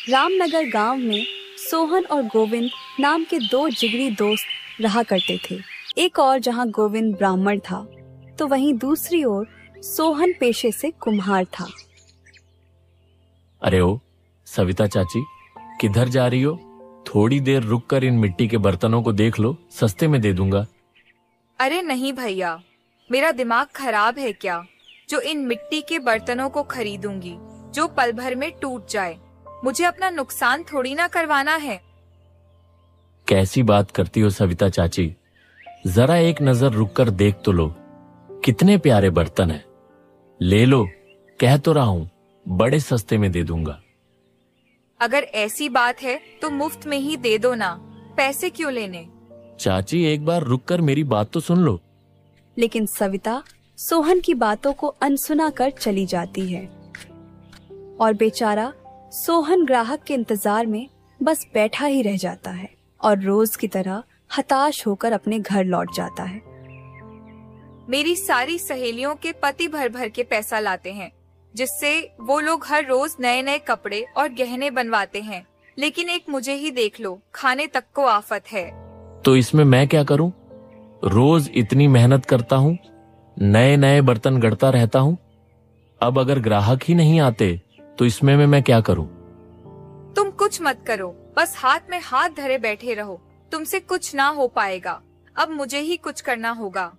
रामनगर गांव में सोहन और गोविंद नाम के दो जिगरी दोस्त रहा करते थे। एक और जहां गोविंद ब्राह्मण था तो वहीं दूसरी ओर सोहन पेशे से कुम्हार था। अरे ओ सविता चाची, किधर जा रही हो? थोड़ी देर रुककर इन मिट्टी के बर्तनों को देख लो, सस्ते में दे दूंगा। अरे नहीं भैया, मेरा दिमाग खराब है क्या जो इन मिट्टी के बर्तनों को खरीदूंगी जो पल भर में टूट जाए। मुझे अपना नुकसान थोड़ी ना करवाना है। कैसी बात करती हो सविता चाची, जरा एक नजर रुककर देख तो लो, कितने प्यारे बर्तन हैं। ले लो, कह तो रहा हूँ बड़े सस्ते में दे दूंगा। अगर ऐसी बात है तो मुफ्त में ही दे दो ना, पैसे क्यों लेने। चाची एक बार रुककर मेरी बात तो सुन लो। लेकिन सविता सोहन की बातों को अनसुना कर चली जाती है और बेचारा सोहन ग्राहक के इंतजार में बस बैठा ही रह जाता है और रोज की तरह हताश होकर अपने घर लौट जाता है। मेरी सारी सहेलियों के पति भर भर के पैसा लाते हैं जिससे वो लोग हर रोज नए नए कपड़े और गहने बनवाते हैं, लेकिन एक मुझे ही देख लो, खाने तक को आफत है। तो इसमें मैं क्या करूं? रोज इतनी मेहनत करता हूं, नए नए बर्तन गढ़ता रहता हूं। अब अगर ग्राहक ही नहीं आते तो इसमें मैं क्या करूं? तुम कुछ मत करो, बस हाथ में हाथ धरे बैठे रहो, तुमसे कुछ ना हो पाएगा। अब मुझे ही कुछ करना होगा।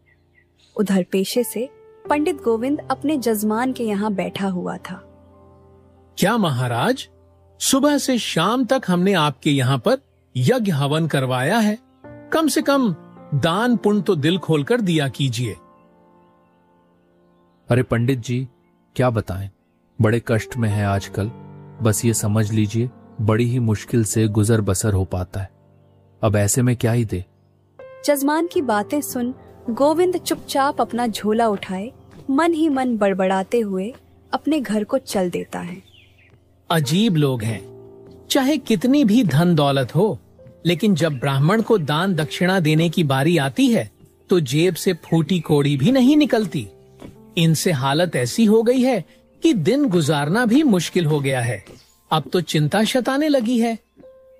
उधर पेशे से पंडित गोविंद अपने जजमान के यहाँ बैठा हुआ था। क्या महाराज, सुबह से शाम तक हमने आपके यहाँ पर यज्ञ हवन करवाया है, कम से कम दान पुण्य तो दिल खोलकर दिया कीजिए। अरे पंडित जी, क्या बताएं, बड़े कष्ट में है आजकल। बस ये समझ लीजिए बड़ी ही मुश्किल से गुजर बसर हो पाता है। अब ऐसे में क्या ही दे। जजमान की बातें सुन गोविंद चुपचाप अपना झोला उठाए मन ही मन बड़बड़ाते हुए अपने घर को चल देता है। अजीब लोग हैं, चाहे कितनी भी धन दौलत हो, लेकिन जब ब्राह्मण को दान दक्षिणा देने की बारी आती है तो जेब से फूटी कोड़ी भी नहीं निकलती। इनसे हालत ऐसी हो गई है कि दिन गुजारना भी मुश्किल हो गया है। अब तो चिंता सताने लगी है।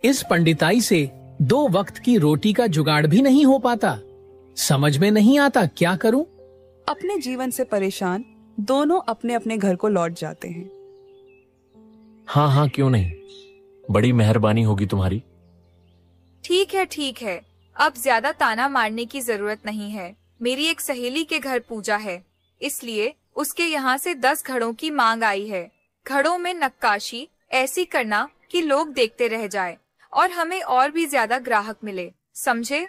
इस पंडिताई से 2 वक्त की रोटी का जुगाड़ भी नहीं हो पाता। समझ में नहीं आता क्या करूं। अपने जीवन से परेशान दोनों अपने अपने घर को लौट जाते हैं। हाँ हाँ, क्यों नहीं, बड़ी मेहरबानी होगी तुम्हारी। ठीक है, अब ज्यादा ताना मारने की जरूरत नहीं है। मेरी एक सहेली के घर पूजा है, इसलिए उसके यहाँ से 10 घड़ों की मांग आई है। घड़ों में नक्काशी ऐसी करना कि लोग देखते रह जाए और हमें और भी ज्यादा ग्राहक मिले, समझे?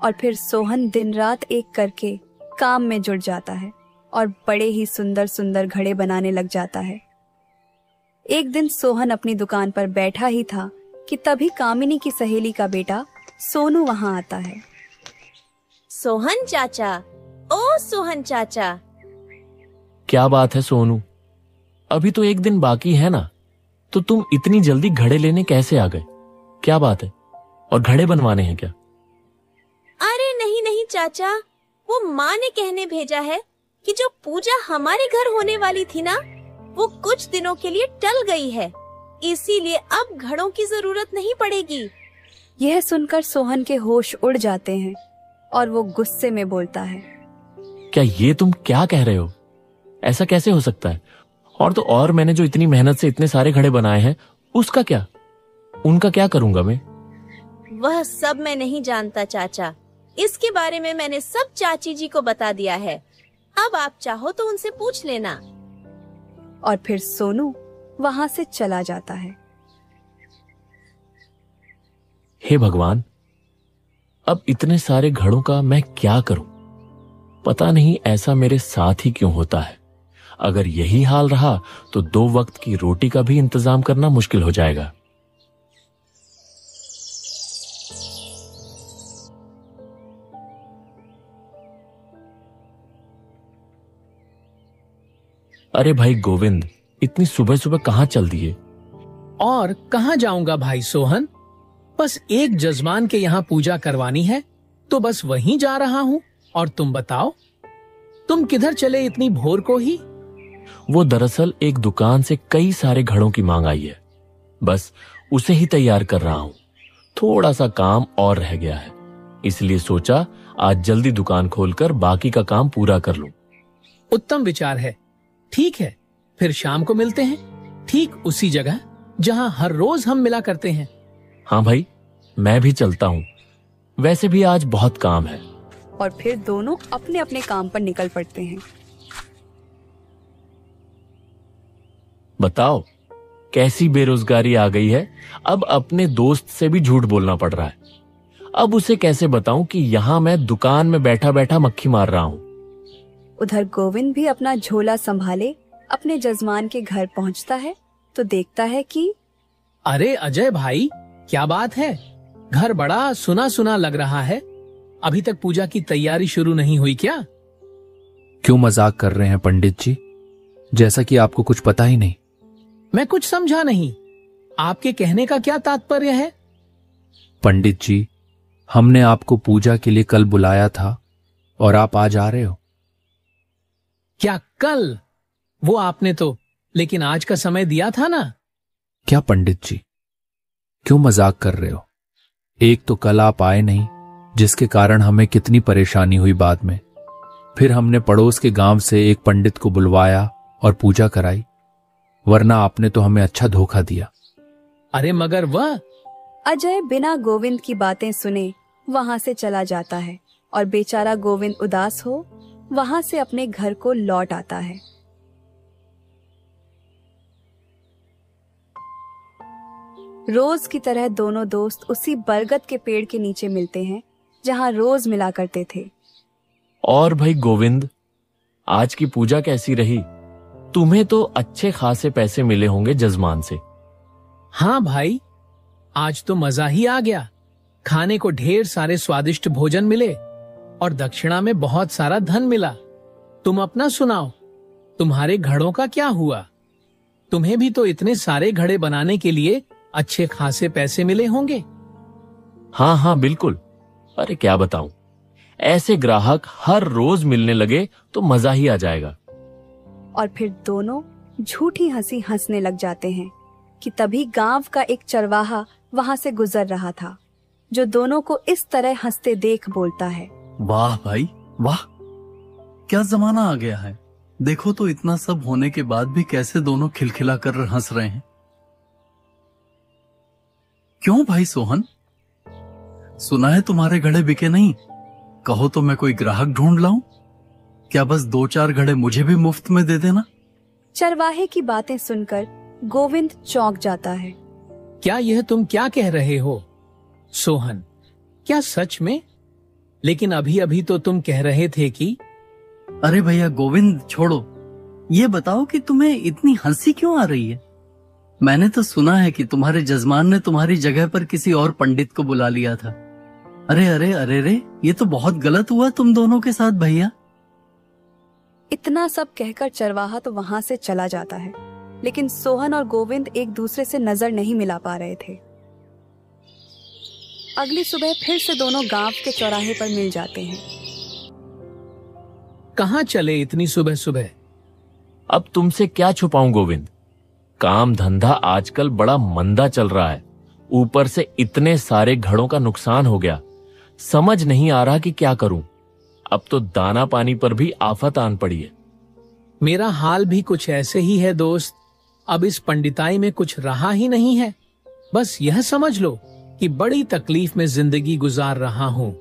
और फिर सोहन दिन रात एक करके काम में जुट जाता है और बड़े ही सुंदर सुंदर घड़े बनाने लग जाता है। एक दिन सोहन अपनी दुकान पर बैठा ही था कि तभी कामिनी की सहेली का बेटा सोनू वहाँ आता है। सोहन चाचा, ओ सोहन चाचा। क्या बात है सोनू, अभी तो एक दिन बाकी है ना, तो तुम इतनी जल्दी घड़े लेने कैसे आ गए? क्या बात है, और घड़े बनवाने हैं क्या? अरे नहीं चाचा, वो माँ ने कहने भेजा है कि जो पूजा हमारे घर होने वाली थी ना, वो कुछ दिनों के लिए टल गई है, इसीलिए अब घड़ों की जरूरत नहीं पड़ेगी। यह सुनकर सोहन के होश उड़ जाते हैं और वो गुस्से में बोलता है, क्या ये तुम क्या कह रहे हो? ऐसा कैसे हो सकता है? और तो और मैंने जो इतनी मेहनत से इतने सारे घड़े बनाए हैं, उसका क्या? उनका क्या करूंगा मैं? वह सब मैं नहीं जानता चाचा, इसके बारे में मैंने सब चाची जी को बता दिया है। अब आप चाहो तो उनसे पूछ लेना। और फिर सोनू वहाँ से चला जाता है। हे भगवान, अब इतने सारे घड़ों का मैं क्या करूं? पता नहीं ऐसा मेरे साथ ही क्यों होता है। अगर यही हाल रहा तो 2 वक्त की रोटी का भी इंतजाम करना मुश्किल हो जाएगा। अरे भाई गोविंद, इतनी सुबह सुबह कहाँ चल दिए? और कहाँ जाऊंगा भाई सोहन, बस एक जजमान के यहाँ पूजा करवानी है तो बस वहीं जा रहा हूँ। और तुम बताओ, तुम किधर चले इतनी भोर को ही? वो दरअसल एक दुकान से कई सारे घड़ों की मांग आई है, बस उसे ही तैयार कर रहा हूं। थोड़ा सा काम और रह गया है, इसलिए सोचा आज जल्दी दुकान खोलकर बाकी का काम पूरा कर लूं। उत्तम विचार है। ठीक है, फिर शाम को मिलते हैं, ठीक उसी जगह जहां हर रोज हम मिला करते हैं। हाँ भाई, मैं भी चलता हूँ, वैसे भी आज बहुत काम है। और फिर दोनों अपने अपने काम पर निकल पड़ते हैं। बताओ कैसी बेरोजगारी आ गई है। अब अपने दोस्त से भी झूठ बोलना पड़ रहा है। अब उसे कैसे बताऊं कि यहाँ मैं दुकान में बैठा बैठा मक्खी मार रहा हूँ। उधर गोविंद भी अपना झोला संभाले अपने जजमान के घर पहुँचता है तो देखता है कि अरे अजय भाई, क्या बात है? घर बड़ा सुना सुना लग रहा है। अभी तक पूजा की तैयारी शुरू नहीं हुई क्या? क्यों मजाक कर रहे हैं पंडित जी, जैसा कि आपको कुछ पता ही नहीं। मैं कुछ समझा नहीं, आपके कहने का क्या तात्पर्य है? पंडित जी, हमने आपको पूजा के लिए कल बुलाया था और आप आज आ रहे हो। क्या कल? वो आपने तो लेकिन आज का समय दिया था ना। क्या पंडित जी, क्यों मजाक कर रहे हो? एक तो कल आप आए नहीं, जिसके कारण हमें कितनी परेशानी हुई बाद में। फिर हमने पड़ोस के गांव से एक पंडित को बुलवाया और पूजा कराई, वरना आपने तो हमें अच्छा धोखा दिया। अरे मगर वह अजय बिना गोविंद की बातें सुने वहां से चला जाता है और बेचारा गोविंद उदास हो वहां से अपने घर को लौट आता है। रोज की तरह दोनों दोस्त उसी बरगद के पेड़ के नीचे मिलते हैं जहां रोज मिला करते थे। और भाई गोविंद, आज की पूजा कैसी रही? तुम्हें तो अच्छे खासे पैसे मिले होंगे जजमान से। हाँ भाई, आज तो मजा ही आ गया। खाने को ढेर सारे स्वादिष्ट भोजन मिले और दक्षिणा में बहुत सारा धन मिला। तुम अपना सुनाओ, तुम्हारे घड़ों का क्या हुआ? तुम्हें भी तो इतने सारे घड़े बनाने के लिए अच्छे खासे पैसे मिले होंगे। हाँ हाँ बिल्कुल। अरे क्या बताऊं, ऐसे ग्राहक हर रोज मिलने लगे तो मजा ही आ जाएगा। और फिर दोनों झूठी हंसी हंसने लग जाते हैं कि तभी गांव का एक चरवाहा वहां से गुजर रहा था, जो दोनों को इस तरह हंसते देख बोलता है, वाह भाई वाह, क्या जमाना आ गया है। देखो तो इतना सब होने के बाद भी कैसे दोनों खिलखिला कर हंस रहे हैं। क्यों भाई सोहन, सुना है तुम्हारे घड़े बिके नहीं? कहो तो मैं कोई ग्राहक ढूंढ लाऊं? क्या बस 2-4 घड़े मुझे भी मुफ्त में दे देना? चरवाहे की बातें सुनकर गोविंद चौंक जाता है। क्या यह तुम क्या कह रहे हो सोहन? क्या सच में? लेकिन अभी अभी तो तुम कह रहे थे कि। अरे भैया गोविंद छोड़ो, ये बताओ कि तुम्हें इतनी हंसी क्यों आ रही है? मैंने तो सुना है कि तुम्हारे जजमान ने तुम्हारी जगह पर किसी और पंडित को बुला लिया था। अरे अरे अरे रे, ये तो बहुत गलत हुआ तुम दोनों के साथ भैया। इतना सब कहकर चरवाहा तो वहां से चला जाता है, लेकिन सोहन और गोविंद एक दूसरे से नजर नहीं मिला पा रहे थे। अगली सुबह फिर से दोनों गांव के चौराहे पर मिल जाते हैं। कहाँ चले इतनी सुबह सुबह? अब तुमसे क्या छुपाऊं गोविंद, काम धंधा आजकल बड़ा मंदा चल रहा है। ऊपर से इतने सारे घड़ों का नुकसान हो गया, समझ नहीं आ रहा कि क्या करूं। अब तो दाना पानी पर भी आफत आन पड़ी है। मेरा हाल भी कुछ ऐसे ही है दोस्त। अब इस पंडिताई में कुछ रहा ही नहीं है। बस यह समझ लो कि बड़ी तकलीफ में जिंदगी गुजार रहा हूँ।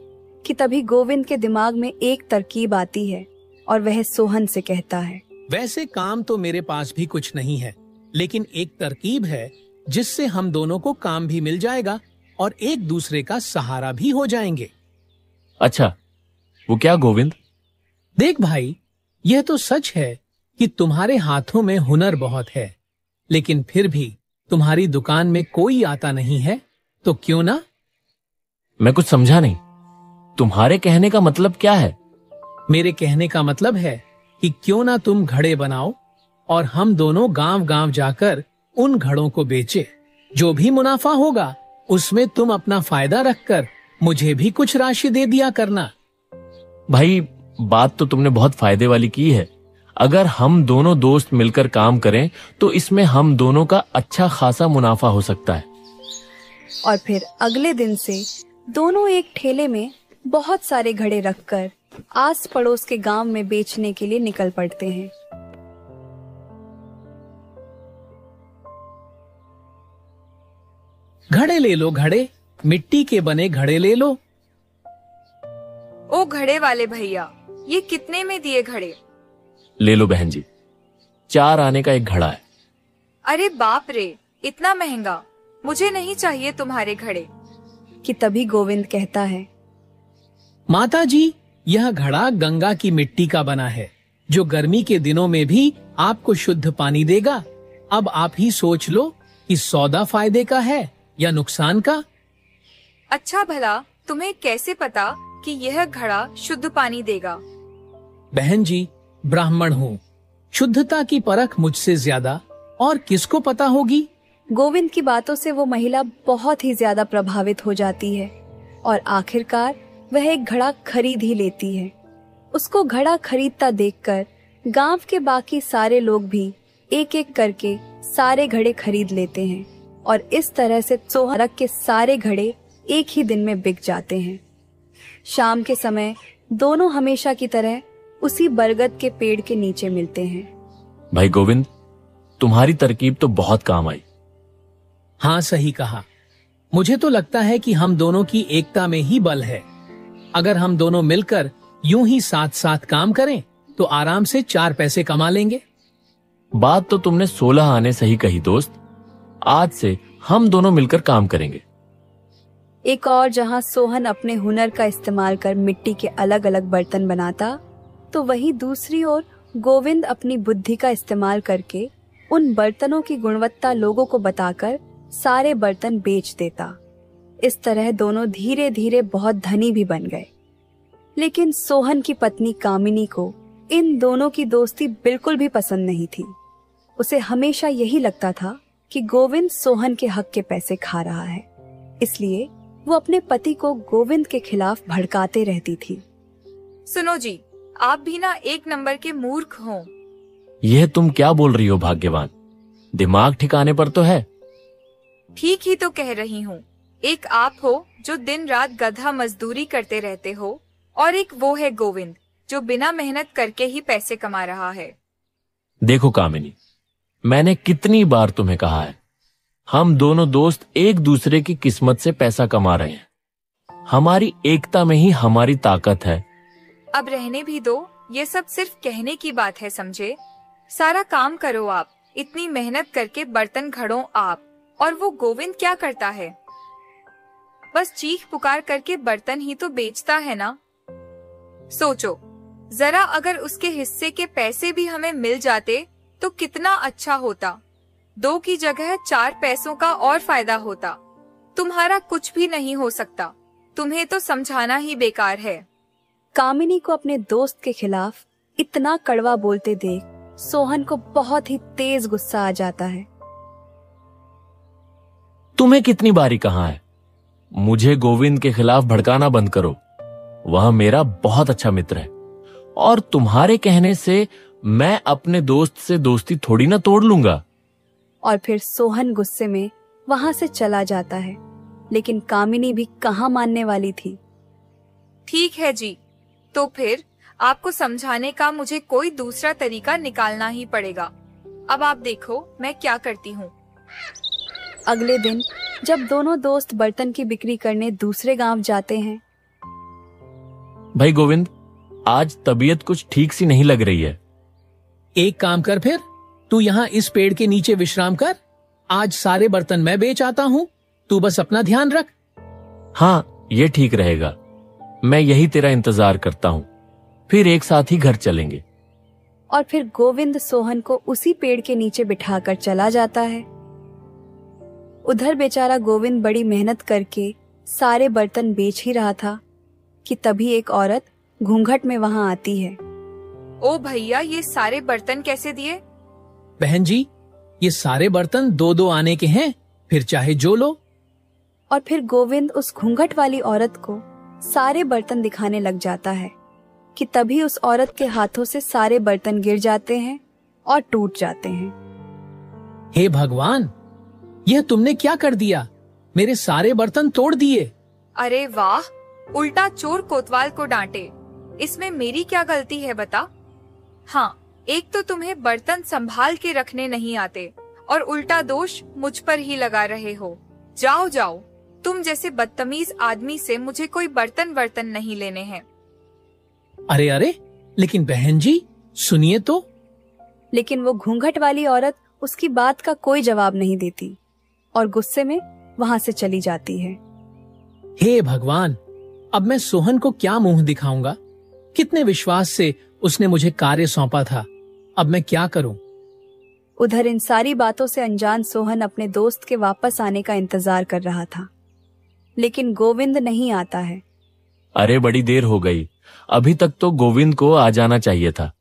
कि तभी गोविंद के दिमाग में एक तरकीब आती है और वह सोहन से कहता है, वैसे काम तो मेरे पास भी कुछ नहीं है, लेकिन एक तरकीब है जिससे हम दोनों को काम भी मिल जाएगा और एक दूसरे का सहारा भी हो जाएंगे। अच्छा, वो क्या गोविंद? देख भाई, यह तो सच है कि तुम्हारे हाथों में हुनर बहुत है, लेकिन फिर भी तुम्हारी दुकान में कोई आता नहीं है, तो क्यों ना? मैं कुछ समझा नहीं, तुम्हारे कहने का मतलब क्या है? मेरे कहने का मतलब है कि क्यों ना तुम घड़े बनाओ और हम दोनों गांव गांव जाकर उन घड़ों को बेचे। जो भी मुनाफा होगा उसमें तुम अपना फायदा रखकर मुझे भी कुछ राशि दे दिया करना। भाई बात तो तुमने बहुत फायदे वाली की है। अगर हम दोनों दोस्त मिलकर काम करें तो इसमें हम दोनों का अच्छा खासा मुनाफा हो सकता है। और फिर अगले दिन से दोनों एक ठेले में बहुत सारे घड़े रखकर आस पड़ोस के गांव में बेचने के लिए निकल पड़ते हैं। घड़े ले लो घड़े, मिट्टी के बने घड़े ले लो। ओ घड़े वाले भैया, ये कितने में दिए घड़े? ले लो बहन जी, 4 आने का एक घड़ा है। अरे बाप रे, इतना महंगा, मुझे नहीं चाहिए तुम्हारे घड़े। कि तभी गोविंद कहता है, माता जी, यह घड़ा गंगा की मिट्टी का बना है, जो गर्मी के दिनों में भी आपको शुद्ध पानी देगा। अब आप ही सोच लो कि सौदा फायदे का है या नुकसान का। अच्छा भला तुम्हें कैसे पता कि यह घड़ा शुद्ध पानी देगा? बहन जी, ब्राह्मण हूँ, शुद्धता की परख मुझसे ज्यादा और किसको पता होगी। गोविंद की बातों से वो महिला बहुत ही ज्यादा प्रभावित हो जाती है और आखिरकार वह एक घड़ा खरीद ही लेती है। उसको घड़ा खरीदता देखकर गांव के बाकी सारे लोग भी एक एक करके सारे घड़े खरीद लेते हैं और इस तरह से सोहरक के सारे घड़े एक ही दिन में बिक जाते हैं। शाम के समय दोनों हमेशा की तरह उसी बरगद के पेड़ के नीचे मिलते हैं। भाई गोविंद, तुम्हारी तरकीब तो बहुत काम आई। हाँ, सही कहा। मुझे तो लगता है कि हम दोनों की एकता में ही बल है। अगर हम दोनों मिलकर यूं ही साथ साथ काम करें तो आराम से 4 पैसे कमा लेंगे। बात तो तुमने 16 आने सही कही दोस्त। आज से हम दोनों मिलकर काम करेंगे। एक और जहां सोहन अपने हुनर का इस्तेमाल कर मिट्टी के अलग अलग बर्तन बनाता, तो वहीं दूसरी ओर गोविंद अपनी बुद्धि का इस्तेमाल करके उन बर्तनों की गुणवत्ता लोगों को बताकर सारे बर्तन बेच देता। इस तरह दोनों धीरे धीरे बहुत धनी भी बन गए। लेकिन सोहन की पत्नी कामिनी को इन दोनों की दोस्ती बिल्कुल भी पसंद नहीं थी। उसे हमेशा यही लगता था कि गोविंद सोहन के हक के पैसे खा रहा है, इसलिए वो अपने पति को गोविंद के खिलाफ भड़काते रहती थी। सुनो जी, आप भी ना एक नंबर के मूर्ख हो। यह तुम क्या बोल रही हो भाग्यवान? दिमाग ठिकाने पर तो है। ठीक ही तो कह रही हूँ। एक आप हो जो दिन रात गधा मजदूरी करते रहते हो, और एक वो है गोविंद जो बिना मेहनत करके ही पैसे कमा रहा है। देखो कामिनी, मैंने कितनी बार तुम्हें कहा है, हम दोनों दोस्त एक दूसरे की किस्मत से पैसा कमा रहे हैं। हमारी एकता में ही हमारी ताकत है। अब रहने भी दो, ये सब सिर्फ कहने की बात है, समझे? सारा काम करो आप, इतनी मेहनत करके बर्तन घड़ो आप, और वो गोविंद क्या करता है? बस चीख पुकार करके बर्तन ही तो बेचता है ना। सोचो जरा, अगर उसके हिस्से के पैसे भी हमें मिल जाते तो कितना अच्छा होता। 2 की जगह 4 पैसों का और फायदा होता। तुम्हारा कुछ भी नहीं हो सकता, तुम्हें तो समझाना ही बेकार है। कामिनी को अपने दोस्त के खिलाफ इतना कड़वा बोलते देख सोहन को बहुत ही तेज गुस्सा आ जाता है। तुम्हें कितनी बारी कहा है, मुझे गोविंद के खिलाफ भड़काना बंद करो। वह मेरा बहुत अच्छा मित्र है, और तुम्हारे कहने से मैं अपने दोस्त से दोस्ती थोड़ी ना तोड़ लूंगा। और फिर सोहन गुस्से में वहां से चला जाता है, लेकिन कामिनी भी कहां मानने वाली थी। ठीक है जी, तो फिर आपको समझाने का मुझे कोई दूसरा तरीका निकालना ही पड़ेगा। अब आप देखो मैं क्या करती हूँ। अगले दिन जब दोनों दोस्त बर्तन की बिक्री करने दूसरे गांव जाते हैं। भाई गोविंद, आज तबीयत कुछ ठीक सी नहीं लग रही है। एक काम कर, फिर तू यहाँ इस पेड़ के नीचे विश्राम कर। आज सारे बर्तन मैं बेच आता हूँ, तू बस अपना ध्यान रख। हाँ, ये ठीक रहेगा। मैं यही तेरा इंतजार करता हूँ, फिर एक साथ ही घर चलेंगे। और फिर गोविंद सोहन को उसी पेड़ के नीचे बिठाकर चला जाता है। उधर बेचारा गोविंद बड़ी मेहनत करके सारे बर्तन बेच ही रहा था कि तभी एक औरत घूंघट में वहां आती है। ओ भैया, ये सारे बर्तन कैसे दिए? बहन जी, ये सारे बर्तन 2-2 आने के हैं, फिर चाहे जो लो। और फिर गोविंद उस घूंघट वाली औरत को सारे बर्तन दिखाने लग जाता है कि तभी उस औरत के हाथों से सारे बर्तन गिर जाते हैं और टूट जाते हैं। हे भगवान, यह तुमने क्या कर दिया? मेरे सारे बर्तन तोड़ दिए। अरे वाह, उल्टा चोर कोतवाल को डांटे। इसमें मेरी क्या गलती है बता? हाँ, एक तो तुम्हें बर्तन संभाल के रखने नहीं आते और उल्टा दोष मुझ पर ही लगा रहे हो। जाओ जाओ, तुम जैसे बदतमीज आदमी से मुझे कोई बर्तन नहीं लेने हैं। अरे अरे, लेकिन बहन जी सुनिए तो। लेकिन वो घूंघट वाली औरत उसकी बात का कोई जवाब नहीं देती और गुस्से में वहां से चली जाती है। हे भगवान, अब मैं सोहन को क्या मुंह दिखाऊंगा? कितने विश्वास से उसने मुझे कार्य सौंपा था। अब मैं क्या करूं? उधर इन सारी बातों से अनजान सोहन अपने दोस्त के वापस आने का इंतजार कर रहा था, लेकिन गोविंद नहीं आता है। अरे बड़ी देर हो गई, अभी तक तो गोविंद को आ जाना चाहिए था।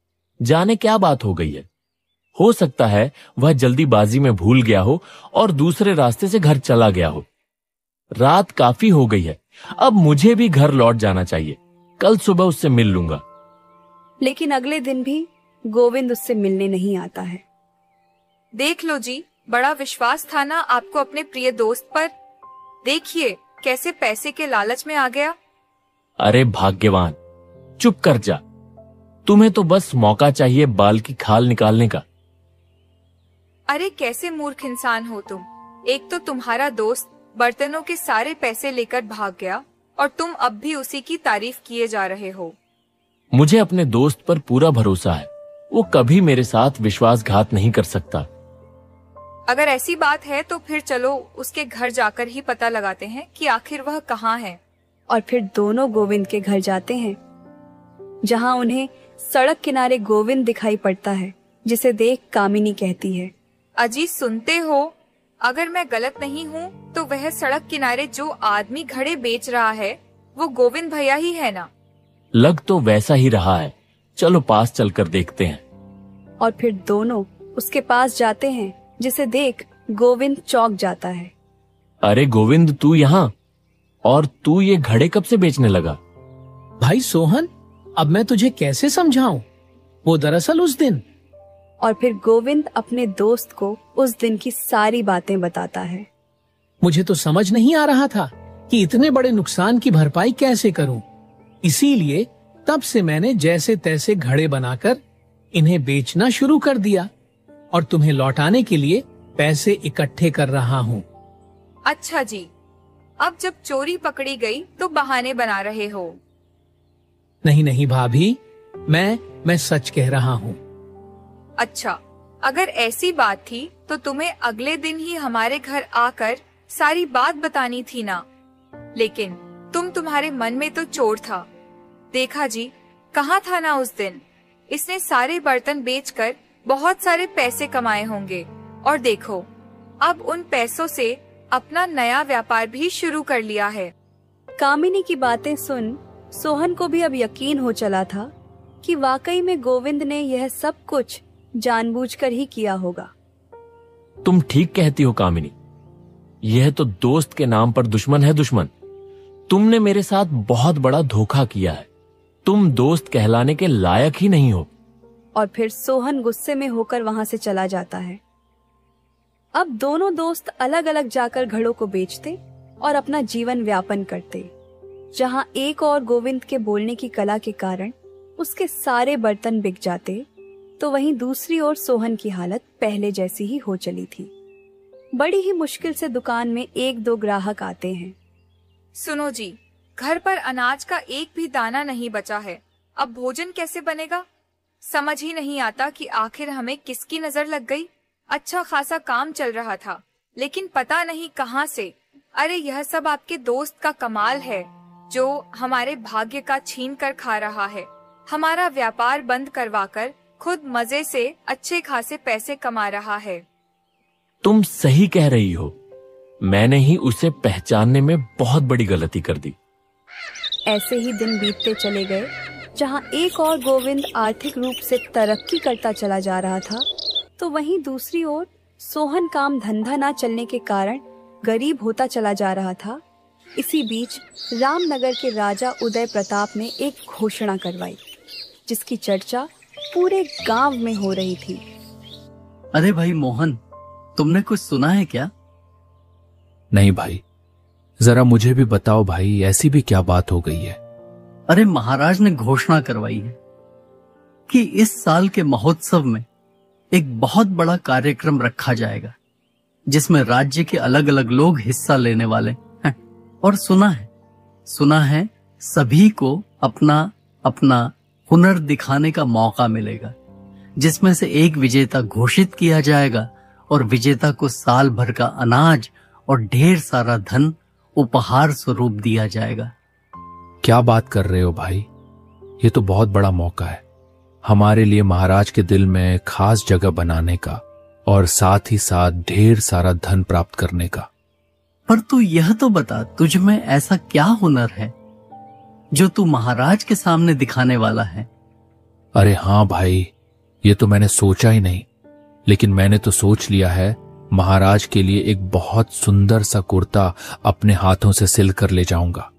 जाने क्या बात हो गई है। हो सकता है वह जल्दीबाजी में भूल गया हो और दूसरे रास्ते से घर चला गया हो। रात काफी हो गई है, अब मुझे भी घर लौट जाना चाहिए। कल सुबह उससे मिल लूंगा। लेकिन अगले दिन भी गोविंद उससे मिलने नहीं आता है। देख लो जी, बड़ा विश्वास था ना आपको अपने प्रिय दोस्त पर। देखिए कैसे पैसे के लालच में आ गया। अरे भाग्यवान, चुप कर जा। तुम्हें तो बस मौका चाहिए बाल की खाल निकालने का। अरे कैसे मूर्ख इंसान हो तुम। एक तो तुम्हारा दोस्त बर्तनों के सारे पैसे लेकर भाग गया और तुम अब भी उसी की तारीफ किए जा रहे हो। मुझे अपने दोस्त पर पूरा भरोसा है, वो कभी मेरे साथ विश्वासघात नहीं कर सकता। अगर ऐसी बात है तो फिर चलो उसके घर जाकर ही पता लगाते हैं कि आखिर वह कहाँ है। और फिर दोनों गोविंद के घर जाते हैं, जहां उन्हें सड़क किनारे गोविंद दिखाई पड़ता है, जिसे देख कामिनी कहती है, अजी सुनते हो, अगर मैं गलत नहीं हूँ तो वह सड़क किनारे जो आदमी घड़े बेच रहा है वो गोविंद भैया ही है ना? लग तो वैसा ही रहा है, चलो पास चलकर देखते हैं। और फिर दोनों उसके पास जाते हैं, जिसे देख गोविंद चौंक जाता है। अरे गोविंद, तू यहाँ? और तू ये घड़े कब से बेचने लगा? भाई सोहन, अब मैं तुझे कैसे समझाऊं? वो दरअसल उस दिन। और फिर गोविंद अपने दोस्त को उस दिन की सारी बातें बताता है। मुझे तो समझ नहीं आ रहा था कि इतने बड़े नुकसान की भरपाई कैसे करूं। इसीलिए तब से मैंने जैसे तैसे घड़े बनाकर इन्हें बेचना शुरू कर दिया और तुम्हें लौटाने के लिए पैसे इकट्ठे कर रहा हूँ। अच्छा जी, अब जब चोरी पकड़ी गई तो बहाने बना रहे हो। नहीं नहीं भाभी, मैं सच कह रहा हूँ। अच्छा, अगर ऐसी बात थी तो तुम्हें अगले दिन ही हमारे घर आकर सारी बात बतानी थी ना। लेकिन तुम्हारे मन में तो चोर था। देखा जी, कहाँ था ना उस दिन। इसने सारे बर्तन बेचकर बहुत सारे पैसे कमाए होंगे और देखो अब उन पैसों से अपना नया व्यापार भी शुरू कर लिया है। कामिनी की बातें सुन सोहन को भी अब यकीन हो चला था कि वाकई में गोविंद ने यह सब कुछ जानबूझकर ही किया होगा। तुम ठीक कहती हो कामिनी, यह तो दोस्त के नाम पर दुश्मन है दुश्मन। तुमने मेरे साथ बहुत बड़ा धोखा किया है। तुम दोस्त कहलाने के लायक ही नहीं हो। और फिर सोहन गुस्से में होकर वहां से चला जाता है। अब दोनों दोस्त अलग अलग जाकर घड़ों को बेचते और अपना जीवन व्यापन करते। जहां एक और गोविंद के बोलने की कला के कारण उसके सारे बर्तन बिक जाते, तो वहीं दूसरी ओर सोहन की हालत पहले जैसी ही हो चली थी। बड़ी ही मुश्किल से दुकान में एक दो ग्राहक आते हैं। सुनो जी, घर पर अनाज का एक भी दाना नहीं बचा है। अब भोजन कैसे बनेगा? समझ ही नहीं आता कि आखिर हमें किसकी नजर लग गई। अच्छा खासा काम चल रहा था, लेकिन पता नहीं कहां से। अरे यह सब आपके दोस्त का कमाल है, जो हमारे भाग्य का छीन कर खा रहा है। हमारा व्यापार बंद करवाकर खुद मजे से अच्छे खासे पैसे कमा रहा है। तुम सही कह रही हो, मैंने ही उसे पहचानने में बहुत बड़ी गलती कर दी। ऐसे ही दिन बीतते चले गए, जहां एक और गोविंद आर्थिक रूप से तरक्की करता चला जा रहा था, तो वहीं दूसरी ओर सोहन काम धंधा ना चलने के कारण गरीब होता चला जा रहा था। इसी बीच रामनगर के राजा उदय प्रताप ने एक घोषणा करवाई जिसकी चर्चा पूरे गांव में हो रही थी। अरे भाई मोहन, तुमने कुछ सुना है क्या? नहीं भाई, जरा मुझे भी बताओ भाई, ऐसी भी क्या बात हो गई है? अरे महाराज ने घोषणा करवाई है कि इस साल के महोत्सव में एक बहुत बड़ा कार्यक्रम रखा जाएगा जिसमें राज्य के अलग अलग लोग हिस्सा लेने वाले हैं। और सुना है सभी को अपना अपना हुनर दिखाने का मौका मिलेगा, जिसमें से एक विजेता घोषित किया जाएगा और विजेता को साल भर का अनाज और ढेर सारा धन उपहार स्वरूप दिया जाएगा। क्या बात कर रहे हो भाई, ये तो बहुत बड़ा मौका है हमारे लिए महाराज के दिल में खास जगह बनाने का और साथ ही साथ ढेर सारा धन प्राप्त करने का। पर तू यह तो बता, तुझ में ऐसा क्या हुनर है जो तू महाराज के सामने दिखाने वाला है? अरे हाँ भाई, ये तो मैंने सोचा ही नहीं, लेकिन मैंने तो सोच लिया है महाराज के लिए एक बहुत सुंदर सा कुर्ता अपने हाथों से सिल कर ले जाऊंगा,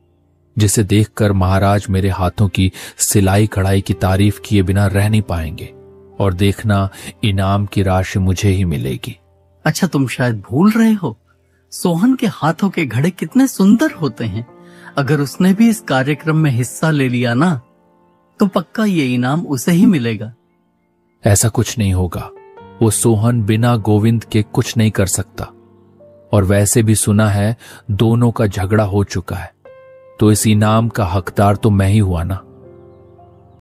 जिसे देखकर महाराज मेरे हाथों की सिलाई कढ़ाई की तारीफ किए बिना रह नहीं पाएंगे। और देखना, इनाम की राशि मुझे ही मिलेगी। अच्छा, तुम शायद भूल रहे हो, सोहन के हाथों के घड़े कितने सुंदर होते हैं। अगर उसने भी इस कार्यक्रम में हिस्सा ले लिया ना, तो पक्का ये इनाम उसे ही मिलेगा। ऐसा कुछ नहीं होगा, वो सोहन बिना गोविंद के कुछ नहीं कर सकता। और वैसे भी सुना है दोनों का झगड़ा हो चुका है, तो इस इनाम का हकदार तो मैं ही हुआ ना।